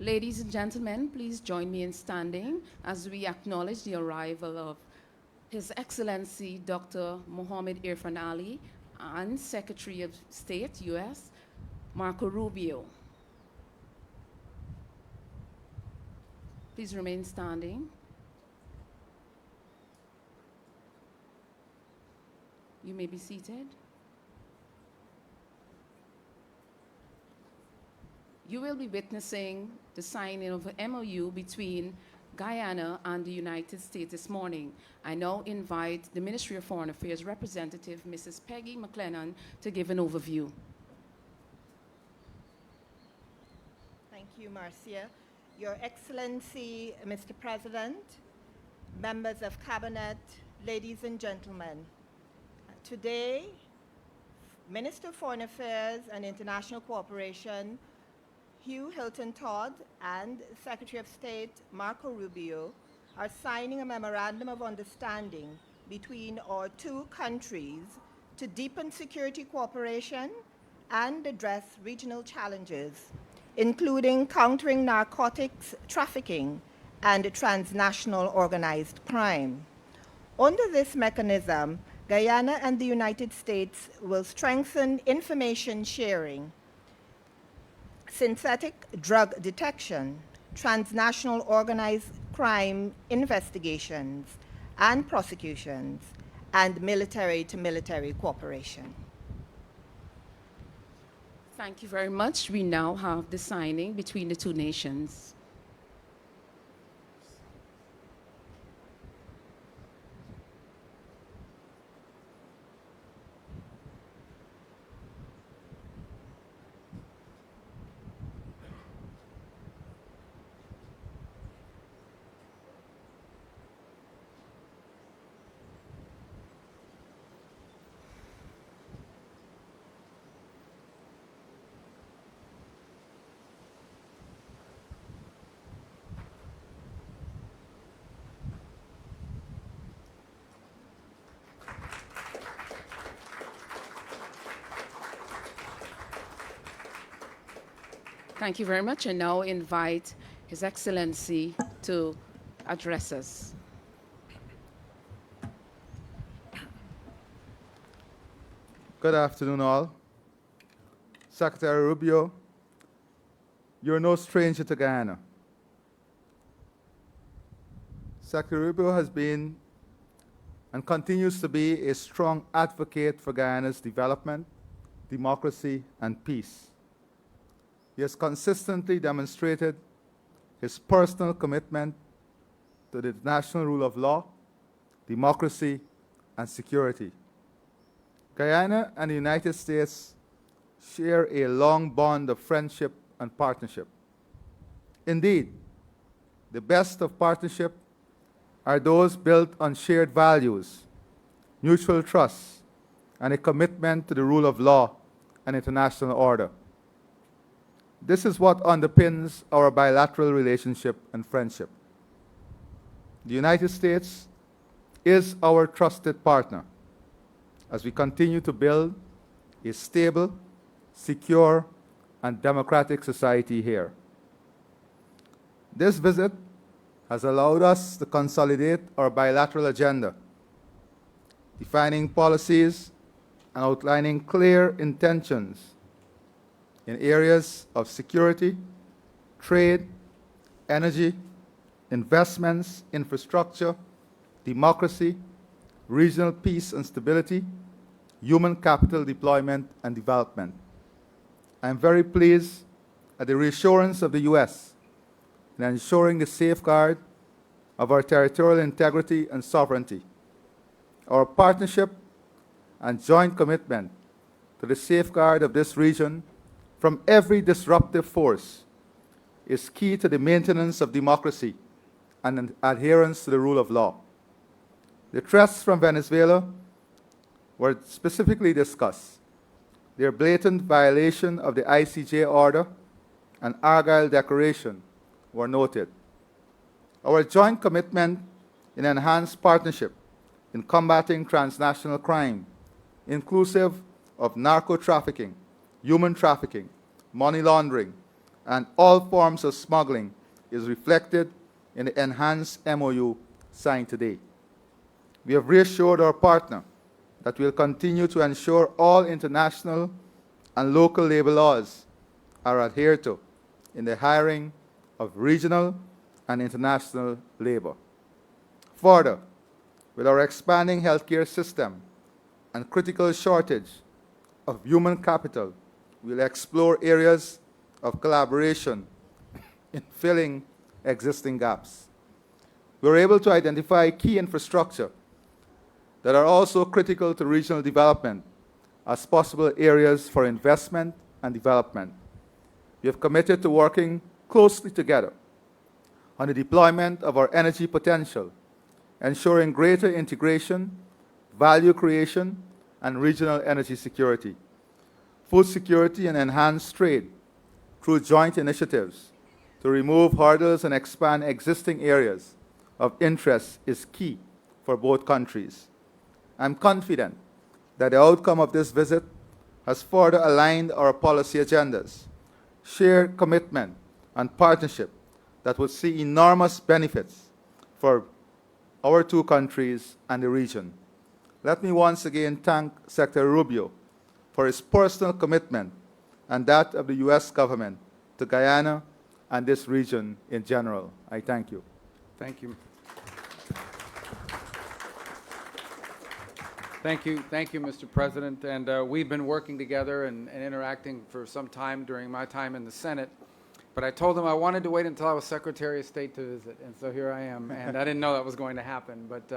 Ladies and gentlemen, please join me in standing as we acknowledge the arrival of His Excellency Dr. Mohamed Irfaan Ali and Secretary of State, U.S., Marco Rubio. Please remain standing. You may be seated. You will be witnessing the signing of an MOU between Guyana and the United States this morning. I now invite the Ministry of Foreign Affairs representative, Mrs. Peggy McLennan, to give an overview. Thank you, Marcia. Your Excellency, Mr. President, members of Cabinet, ladies and gentlemen, today, Minister of Foreign Affairs and International Cooperation, Hugh Hilton Todd, and Secretary of State Marco Rubio are signing a memorandum of understanding between our two countries to deepen security cooperation and address regional challenges, including countering narcotics trafficking and transnational organized crime. Under this mechanism, Guyana and the United States will strengthen information sharing, synthetic drug detection, transnational organized crime investigations and prosecutions, and military-to-military cooperation. Thank you very much. We now have the signing between the two nations. Thank you very much. I now invite His Excellency to address us. Good afternoon, all. Secretary Rubio, you're no stranger to Guyana. Secretary Rubio has been and continues to be a strong advocate for Guyana's development, democracy, and peace. He has consistently demonstrated his personal commitment to the international rule of law, democracy, and security. Guyana and the United States share a long bond of friendship and partnership. Indeed, the best of partnership are those built on shared values, mutual trust, and a commitment to the rule of law and international order. This is what underpins our bilateral relationship and friendship. The United States is our trusted partner as we continue to build a stable, secure, and democratic society here. This visit has allowed us to consolidate our bilateral agenda, defining policies and outlining clear intentions in areas of security, trade, energy, investments, infrastructure, democracy, regional peace and stability, human capital deployment and development. I am very pleased at the reassurance of the U.S. in ensuring the safeguard of our territorial integrity and sovereignty. Our partnership and joint commitment to the safeguard of this region from every disruptive force is key to the maintenance of democracy and adherence to the rule of law. The threats from Venezuela were specifically discussed. Their blatant violation of the ICJ order and Argyle Declaration were noted. Our joint commitment in enhanced partnership in combating transnational crime, inclusive of narco trafficking, human trafficking, money laundering, and all forms of smuggling is reflected in the enhanced MOU signed today. We have reassured our partner that we will continue to ensure all international and local labor laws are adhered to in the hiring of regional and international labor. Further, with our expanding healthcare system and critical shortage of human capital, we'll explore areas of collaboration in filling existing gaps. We're able to identify key infrastructure that are also critical to regional development as possible areas for investment and development. We have committed to working closely together on the deployment of our energy potential, ensuring greater integration, value creation, and regional energy security, food security, and enhanced trade through joint initiatives to remove hurdles and expand existing areas of interest is key for both countries. I'm confident that the outcome of this visit has further aligned our policy agendas, shared commitment, and partnership that would see enormous benefits for our two countries and the region. Let me once again thank Secretary Rubio for his personal commitment and that of the U.S. government to Guyana and this region in general. I thank you. Thank you. Thank you, Mr. President. And we've been working together and interacting for some time during my time in the Senate. But I told him I wanted to wait until I was Secretary of State to visit, and so here I am. And I didn't know that was going to happen, but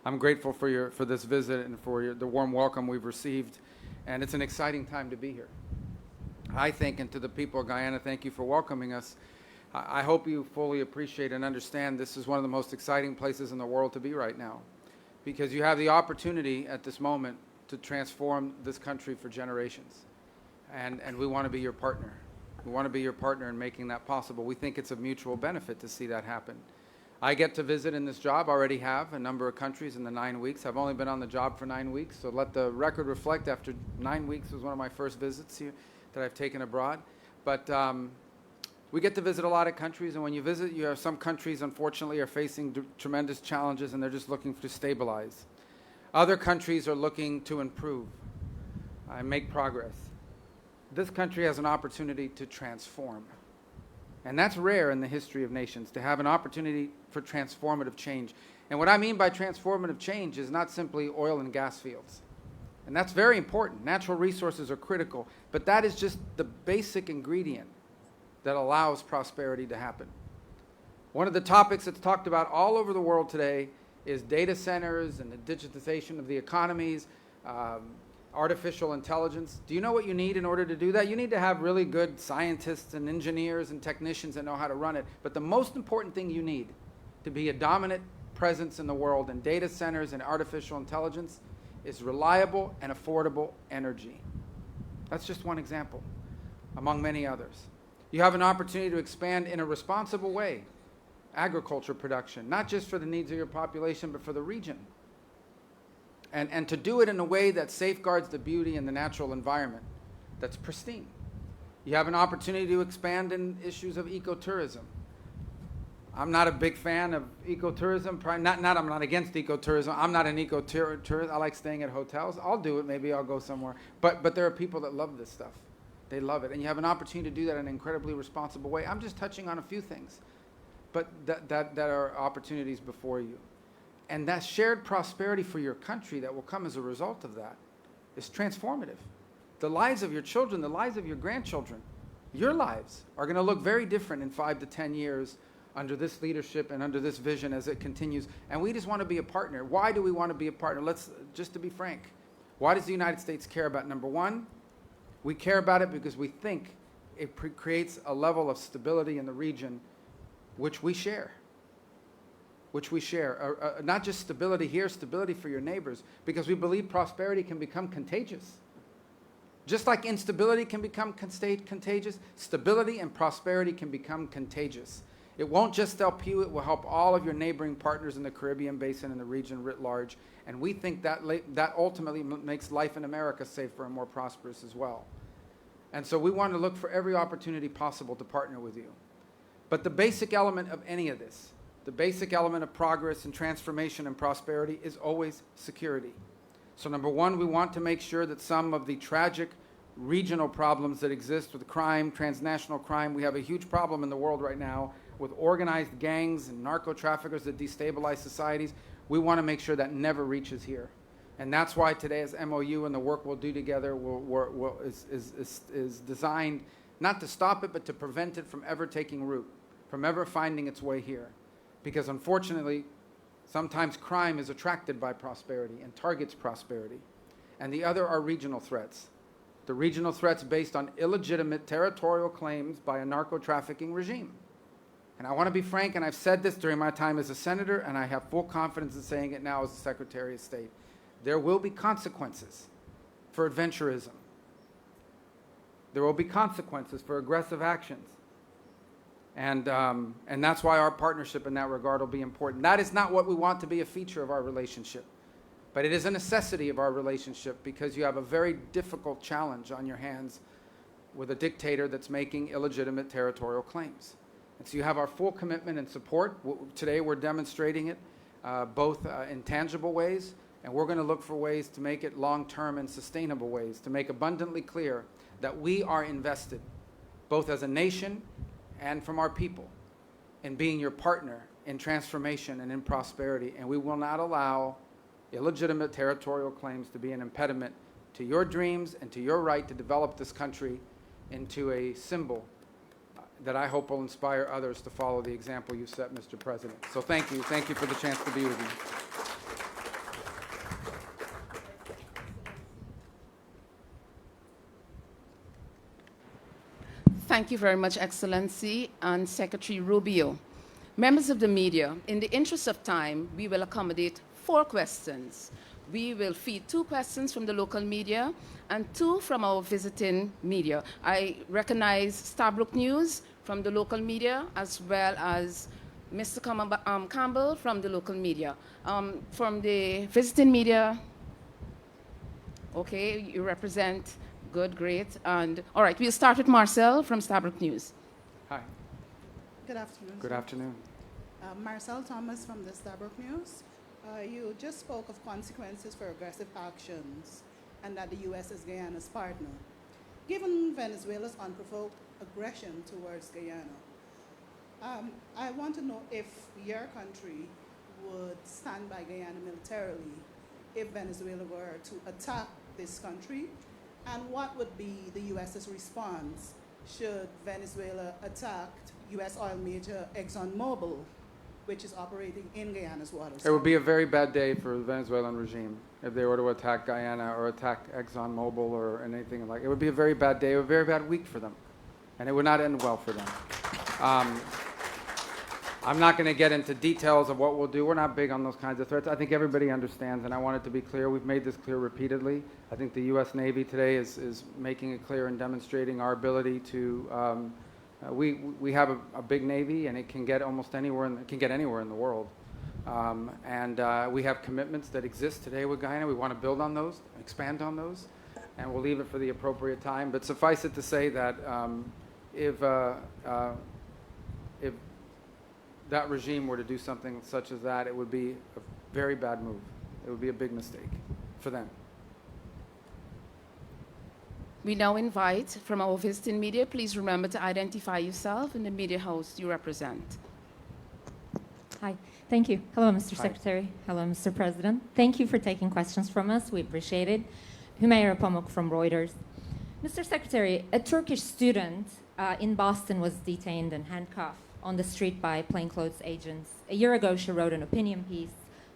I'm grateful for this visit and for the warm welcome we've received. And it's an exciting time to be here. I think, and to the people of Guyana, thank you for welcoming us. I hope you fully appreciate and understand this is one of the most exciting places in the world to be right now, because you have the opportunity at this moment to transform this country for generations. And we want to be your partner. We want to be your partner in making that possible. We think it's of mutual benefit to see that happen. I get to visit in this job, already have, a number of countries in the 9 weeks. I've only been on the job for 9 weeks, so let the record reflect, after 9 weeks was one of my first visits here that I've taken abroad. But we get to visit a lot of countries, and when you visit, you have some countries, unfortunately, are facing tremendous challenges, and they're just looking to stabilize. Other countries are looking to improve and make progress. This country has an opportunity to transform. And that's rare in the history of nations, to have an opportunity for transformative change. And what I mean by transformative change is not simply oil and gas fields. And that's very important. Natural resources are critical, but that is just the basic ingredient that allows prosperity to happen. One of the topics that's talked about all over the world today is data centers and the digitization of the economies, artificial intelligence. Do you know what you need in order to do that? You need to have really good scientists and engineers and technicians that know how to run it. But the most important thing you need to be a dominant presence in the world in data centers and artificial intelligence is reliable and affordable energy. That's just one example, among many others. You have an opportunity to expand in a responsible way agriculture production, not just for the needs of your population, but for the region. And to do it in a way that safeguards the beauty and the natural environment that's pristine. You have an opportunity to expand in issues of ecotourism. I'm not a big fan of ecotourism. I'm not against ecotourism. I'm not an ecotourist. I like staying at hotels. I'll do it. Maybe I'll go somewhere. But there are people that love this stuff. They love it. And you have an opportunity to do that in an incredibly responsible way. I'm just touching on a few things, but that are opportunities before you. And that shared prosperity for your country that will come as a result of that is transformative. The lives of your children, the lives of your grandchildren, your lives are going to look very different in 5 to 10 years under this leadership and under this vision as it continues. And we just want to be a partner. Why do we want to be a partner? Just to be frank, why does the United States care about? Number one, we care about it because we think it creates a level of stability in the region which we share. Not just stability here, stability for your neighbors, because we believe prosperity can become contagious. Just like instability can become contagious, stability and prosperity can become contagious. It won't just help you, it will help all of your neighboring partners in the Caribbean basin and the region writ large. And we think that ultimately makes life in America safer and more prosperous as well. And so we want to look for every opportunity possible to partner with you. But the basic element of any of this, the basic element of progress and transformation and prosperity is always security. So number one, we want to make sure that some of the tragic regional problems that exist with crime, transnational crime, we have a huge problem in the world right now with organized gangs and narco-traffickers that destabilize societies. We want to make sure that never reaches here. And that's why today's MOU and the work we'll do together is designed not to stop it, but to prevent it from ever taking root, from ever finding its way here. Because unfortunately, sometimes crime is attracted by prosperity and targets prosperity. And the other are regional threats. The regional threats based on illegitimate territorial claims by a narco-trafficking regime. And I want to be frank, and I've said this during my time as a senator, and I have full confidence in saying it now as the Secretary of State. There will be consequences for adventurism. There will be consequences for aggressive actions. And that's why our partnership in that regard will be important. That is not what we want to be a feature of our relationship, but it is a necessity of our relationship because you have a very difficult challenge on your hands with a dictator that's making illegitimate territorial claims. And so you have our full commitment and support. Today we're demonstrating it both in tangible ways, and we're going to look for ways to make it long-term and sustainable ways, to make abundantly clear that we are invested, both as a nation and from our people, in being your partner in transformation and in prosperity. And we will not allow illegitimate territorial claims to be an impediment to your dreams and to your right to develop this country into a symbol that I hope will inspire others to follow the example you set, Mr. President. So thank you. Thank you for the chance to be with you. Thank you very much, Excellency and Secretary Rubio. Members of the media, in the interest of time, we will accommodate 4 questions. We will feed 2 questions from the local media and 2 from our visiting media. I recognize Starbrook News from the local media as well as Mr. Campbell from the local media. From the visiting media, okay, you represent. Good, great. And all right, we'll start with Marcel from Starbrook News. Hi. Good afternoon. Good afternoon. Marcel Thomas from the Starbrook News. You just spoke of consequences for aggressive actions and that the U.S. is Guyana's partner. Given Venezuela's unprovoked aggression towards Guyana, I want to know if your country would stand by Guyana militarily if Venezuela were to attack this country, and what would be the U.S.'s response should Venezuela attack U.S. oil major ExxonMobil, which is operating in Guyana's waters? It would be a very bad day for the Venezuelan regime if they were to attack Guyana or attack ExxonMobil or anything like it. It would be a very bad day, a very bad week for them, and it would not end well for them. I'm not going to get into details of what we'll do. We're not big on those kinds of threats. I think everybody understands, and I want it to be clear. We've made this clear repeatedly. I think the U.S. Navy today is making it clear and demonstrating our ability to. We have a big Navy, and it can get almost anywhere. It can get anywhere in the world. We have commitments that exist today with Guyana. We want to build on those, expand on those, and we'll leave it for the appropriate time. But suffice it to say that if that regime were to do something such as that, it would be a very bad move. It would be a big mistake for them. We now invite from our visiting media, please remember to identify yourself and the media house you represent. Hi, thank you. Hello, Mr. Hi. Secretary. Hello, Mr. President. Thank you for taking questions from us. We appreciate it. Humayra Pamuk from Reuters. Mr. Secretary, a Turkish student in Boston was detained and handcuffed on the street by plainclothes agents. A year ago, she wrote an opinion piece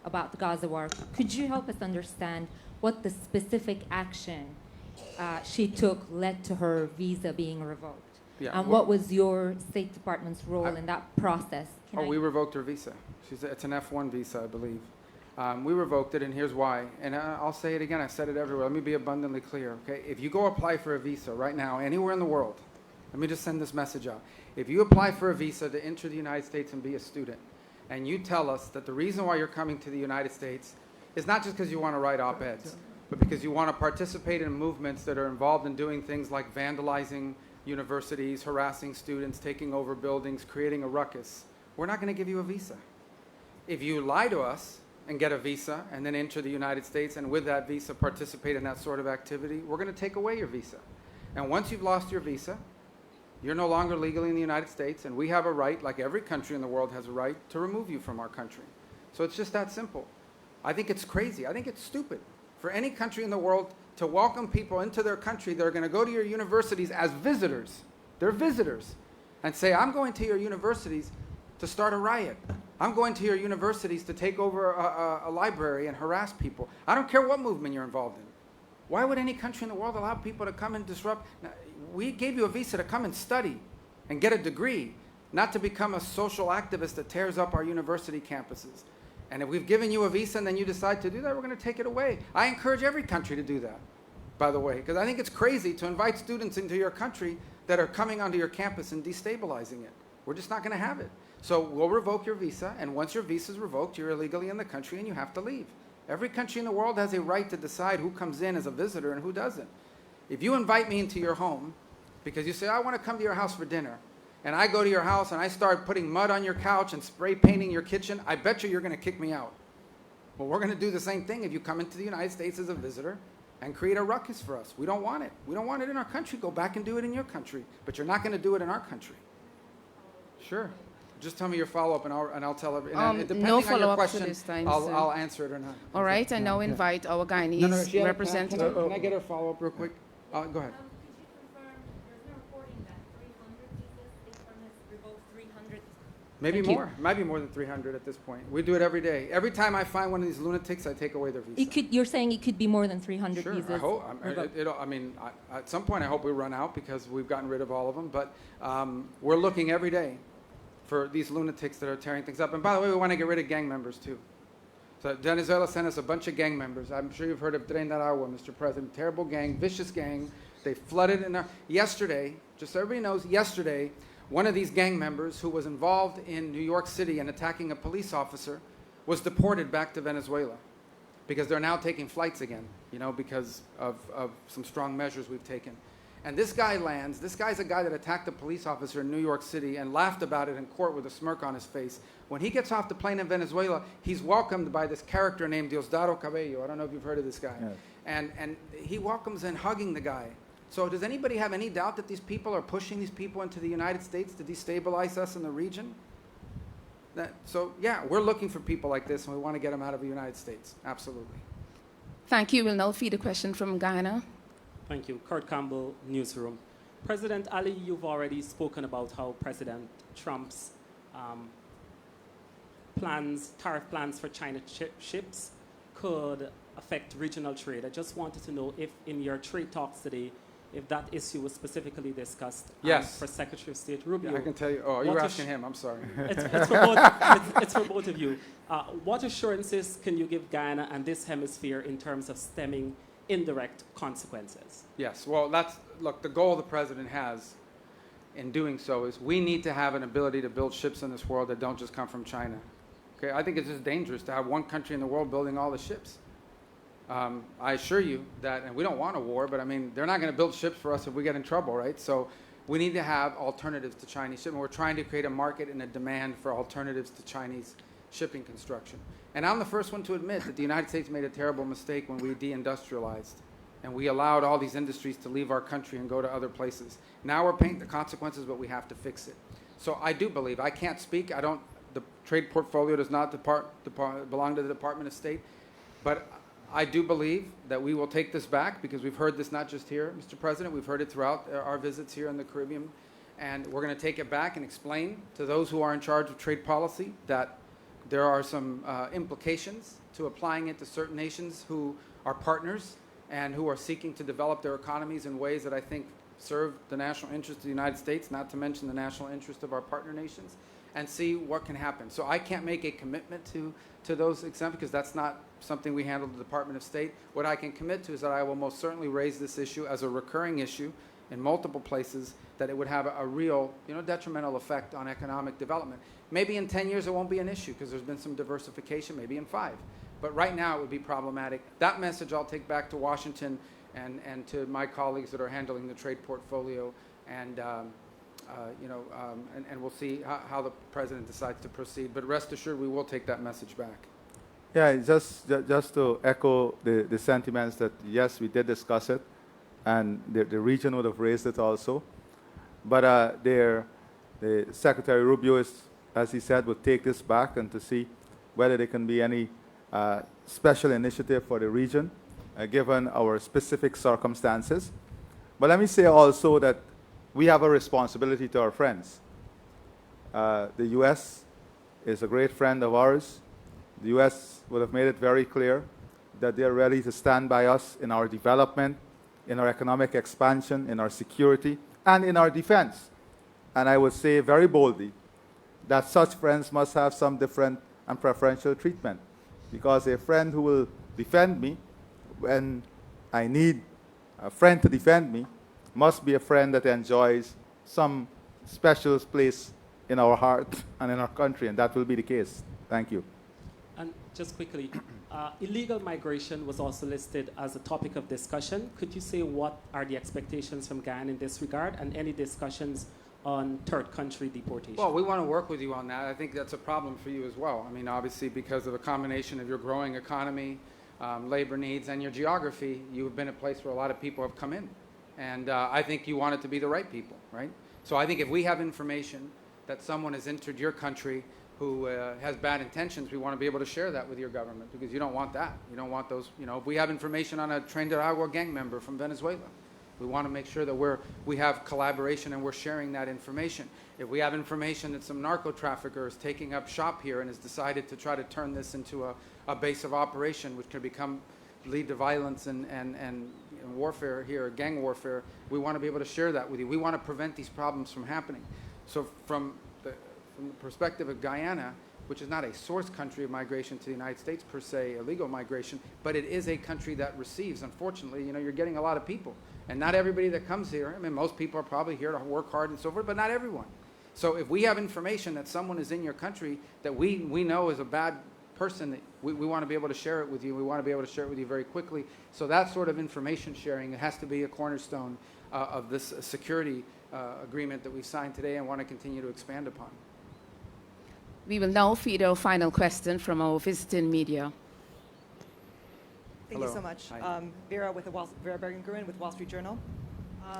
about the Gaza war. Could you help us understand what the specific action she took led to her visa being revoked? Yeah, And what was your State Department's role in that process? We revoked her visa. It's an F1 visa, I believe. We revoked it, and here's why. And I'll say it again. I said it everywhere. Let me be abundantly clear, okay? If you go apply for a visa right now, anywhere in the world, let me just send this message out. If you apply for a visa to enter the United States and be a student, and you tell us that the reason why you're coming to the United States is not just because you want to write op-eds, but because you want to participate in movements that are involved in doing things like vandalizing universities, harassing students, taking over buildings, creating a ruckus, we're not going to give you a visa. If you lie to us and get a visa and then enter the United States and with that visa participate in that sort of activity, we're going to take away your visa. And once you've lost your visa, you're no longer legally in the United States, and we have a right, like every country in the world has a right, to remove you from our country. So it's just that simple. I think it's crazy. I think it's stupid for any country in the world to welcome people into their country that are going to go to your universities as visitors. They're visitors. And say, I'm going to your universities to start a riot. I'm going to your universities to take over a library and harass people. I don't care what movement you're involved in. Why would any country in the world allow people to come and disrupt? Now, we gave you a visa to come and study and get a degree, not to become a social activist that tears up our university campuses. And if we've given you a visa and then you decide to do that, we're going to take it away. I encourage every country to do that, by the way, because I think it's crazy to invite students into your country that are coming onto your campus and destabilizing it. We're just not going to have it. So we'll revoke your visa, and once your visa is revoked, you're illegally in the country and you have to leave. Every country in the world has a right to decide who comes in as a visitor and who doesn't. If you invite me into your home because you say, I want to come to your house for dinner, and I go to your house and I start putting mud on your couch and spray painting your kitchen, I bet you're going to kick me out. Well, we're going to do the same thing if you come into the United States as a visitor and create a ruckus for us. We don't want it. We don't want it in our country. Go back and do it in your country. But you're not going to do it in our country. Sure. Just tell me your follow-up, and I'll tell everyone. Depending no on your follow-up question, this time, sir. I'll answer it or not. All right, I now invite our Guyanese She had a- representative. Can I get her follow-up real quick? Go ahead. Could you confirm, there's no reporting that 300 visas, Irfaan has revoked 300? Maybe Thank you. more. It might be more than 300 at this point. We do it every day. Every time I find one of these lunatics, I take away their visa. You're saying it could be more than 300 Sure, visas? I hope. revoked? At some point, I hope we run out because we've gotten rid of all of them. But we're looking every day for these lunatics that are tearing things up. And by the way, we want to get rid of gang members too. So Venezuela sent us a bunch of gang members. I'm sure you've heard of Tren de Aragua, Mr. President. Terrible gang, vicious gang. They flooded in there. Yesterday, just so everybody knows, yesterday, one of these gang members who was involved in New York City and attacking a police officer was deported back to Venezuela because they're now taking flights again, because of some strong measures we've taken. And this guy lands. This guy's a guy that attacked a police officer in New York City and laughed about it in court with a smirk on his face. When he gets off the plane in Venezuela, he's welcomed by this character named Diosdado Cabello. I don't know if you've heard of this guy. Yes. And he welcomes and hugging the guy. So does anybody have any doubt that these people are pushing these people into the United States to destabilize us in the region? Yeah, we're looking for people like this, and we want to get them out of the United States. Absolutely. Thank you. We'll now feed a question from Guyana. Thank you. Kurt Campbell, Newsroom. President Ali, you've already spoken about how President Trump's tariff plans for China ships could affect regional trade. I just wanted to know if in your trade talks today, if that issue was specifically discussed Yes. for Secretary of State Rubio. Yeah, I can tell you. Oh, you were What asking him. I'm sorry. It's for both of you. What assurances can you give Guyana and this hemisphere in terms of stemming indirect consequences? Yes, well, look, the goal the president has in doing so is we need to have an ability to build ships in this world that don't just come from China. Okay, I think it's just dangerous to have one country in the world building all the ships. I assure you that, and we don't want a war, but I mean, they're not going to build ships for us if we get in trouble, right? So we need to have alternatives to Chinese shipping. We're trying to create a market and a demand for alternatives to Chinese shipping construction. And I'm the first one to admit that the United States made a terrible mistake when we deindustrialized and we allowed all these industries to leave our country and go to other places. Now we're paying the consequences, but we have to fix it. So I do believe, I can't speak, the trade portfolio does not belong to the Department of State, but I do believe that we will take this back because we've heard this not just here, Mr. President, we've heard it throughout our visits here in the Caribbean, and we're going to take it back and explain to those who are in charge of trade policy that there are some implications to applying it to certain nations who are partners and who are seeking to develop their economies in ways that I think serve the national interest of the United States, not to mention the national interest of our partner nations, and see what can happen. So I can't make a commitment to those exemptions because that's not something we handle the Department of State. What I can commit to is that I will most certainly raise this issue as a recurring issue in multiple places, that it would have a real, detrimental effect on economic development. Maybe in 10 years it won't be an issue because there's been some diversification, maybe in 5. But right now, it would be problematic. That message I'll take back to Washington and to my colleagues that are handling the trade portfolio, and and we'll see how the president decides to proceed. But rest assured, we will take that message back. Yeah, just to echo the sentiments that, yes, we did discuss it, and the region would have raised it also. But the Secretary Rubio, as he said, would take this back and to see whether there can be any special initiative for the region, given our specific circumstances. But let me say also that we have a responsibility to our friends. The U.S. is a great friend of ours. The U.S. would have made it very clear that they're ready to stand by us in our development, in our economic expansion, in our security, and in our defense. And I would say very boldly that such friends must have some different and preferential treatment, because a friend who will defend me when I need a friend to defend me must be a friend that enjoys some special place in our heart and in our country, and that will be the case. Thank you. And just quickly, illegal migration was also listed as a topic of discussion. Could you say what are the expectations from Guyana in this regard, and any discussions on third country deportation? Well, we want to work with you on that. I think that's a problem for you as well. I mean, obviously, because of a combination of your growing economy, labor needs, and your geography, you've been a place where a lot of people have come in. And I think you want it to be the right people, right? So I think if we have information that someone has entered your country who has bad intentions, we want to be able to share that with your government, because you don't want that. You don't want those, if we have information on a Trinidad gang member from Venezuela, we want to make sure that we have collaboration and we're sharing that information. If we have information that some narco trafficker is taking up shop here and has decided to try to turn this into a base of operation, which could lead to violence and warfare here, gang warfare, we want to be able to share that with you. We want to prevent these problems from happening. So from the perspective of Guyana, which is not a source country of migration to the United States per se, illegal migration, but it is a country that receives. Unfortunately, you're getting a lot of people. And not everybody that comes here, I mean, most people are probably here to work hard and so forth, but not everyone. So if we have information that someone is in your country that we know is a bad person, we want to be able to share it with you. We want to be able to share it with you very quickly. So that sort of information sharing, it has to be a cornerstone of this security agreement that we've signed today and want to continue to expand upon. We will now feed our final question from our visiting media. Thank Hello. you so much. Hi. Vera Bergen-Gruen with Wall Street Journal.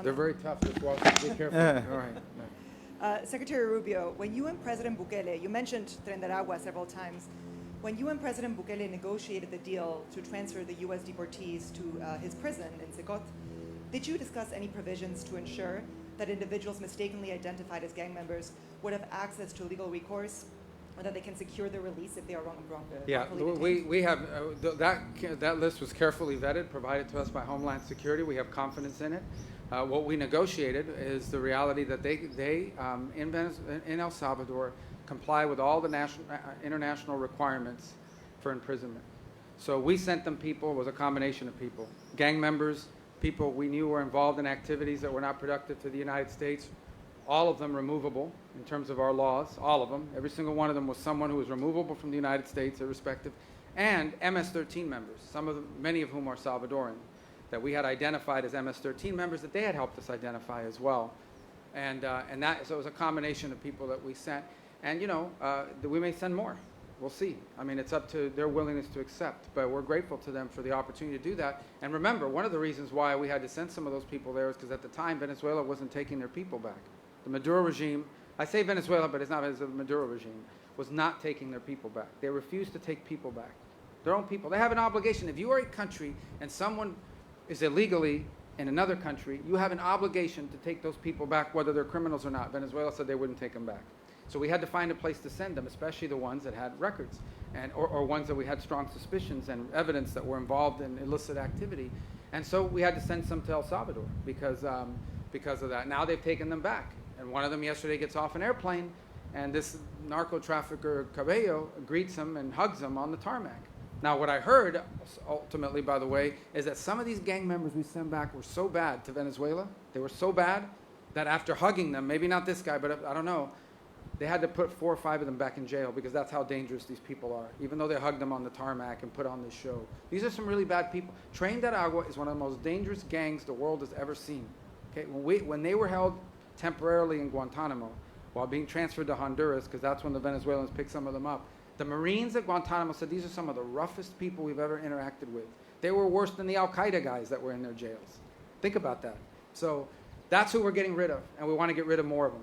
They're very tough. Just watch. Be careful. All right. Secretary Rubio, when you and President Bukele, you mentioned Trinidad several times, when you and President Bukele negotiated the deal to transfer the U.S. deportees to his prison in Secot, did you discuss any provisions to ensure that individuals mistakenly identified as gang members would have access to legal recourse, or that they can secure their release if they are Yeah, wrongfully detained? we have that list was carefully vetted, provided to us by Homeland Security. We have confidence in it. What we negotiated is the reality that they in El Salvador comply with all the international requirements for imprisonment. So we sent them people. It was a combination of people, gang members, people we knew were involved in activities that were not productive to the United States. All of them removable in terms of our laws, all of them. Every single one of them was someone who was removable from the United States, irrespective, and MS-13 members, many of whom are Salvadoran, that we had identified as MS-13 members that they had helped us identify as well. So it was a combination of people that we sent. And, we may send more. We'll see. I mean, it's up to their willingness to accept, but we're grateful to them for the opportunity to do that. And remember, one of the reasons why we had to send some of those people there is because at the time, Venezuela wasn't taking their people back. The Maduro regime, I say Venezuela, but it's not the Maduro regime, was not taking their people back. They refused to take people back. Their own people. They have an obligation. If you are a country and someone is illegally in another country, you have an obligation to take those people back, whether they're criminals or not. Venezuela said they wouldn't take them back. So we had to find a place to send them, especially the ones that had records, or ones that we had strong suspicions and evidence that were involved in illicit activity. And so we had to send some to El Salvador because of that. Now they've taken them back. And one of them yesterday gets off an airplane, and this narco trafficker, Cabello, greets him and hugs him on the tarmac. Now, what I heard, ultimately, by the way, is that some of these gang members we sent back were so bad to Venezuela, they were so bad that after hugging them, maybe not this guy, but I don't know, They had to put 4 or 5 of them back in jail because that's how dangerous these people are, even though they hugged them on the tarmac and put on this show. These are some really bad people. Tren de Aragua is one of the most dangerous gangs the world has ever seen. Okay? When they were held temporarily in Guantanamo while being transferred to Honduras, because that's when the Venezuelans picked some of them up, the Marines at Guantanamo said these are some of the roughest people we've ever interacted with. They were worse than the Al-Qaeda guys that were in their jails. Think about that. So that's who we're getting rid of, and we want to get rid of more of them.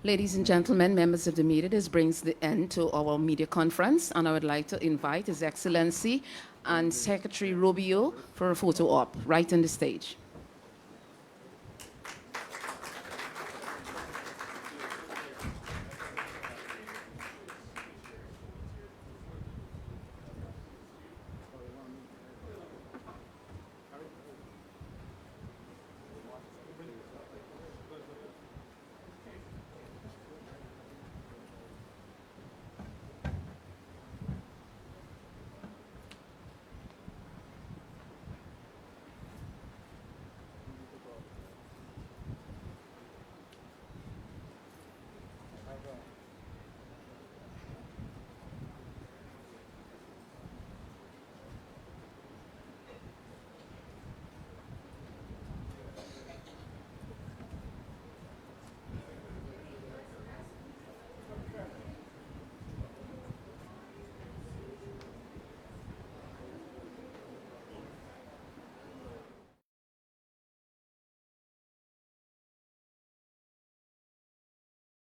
Ladies and gentlemen, members of the media, this brings the end to our media conference, and I would like to invite His Excellency and Secretary Rubio for a photo op right on the stage.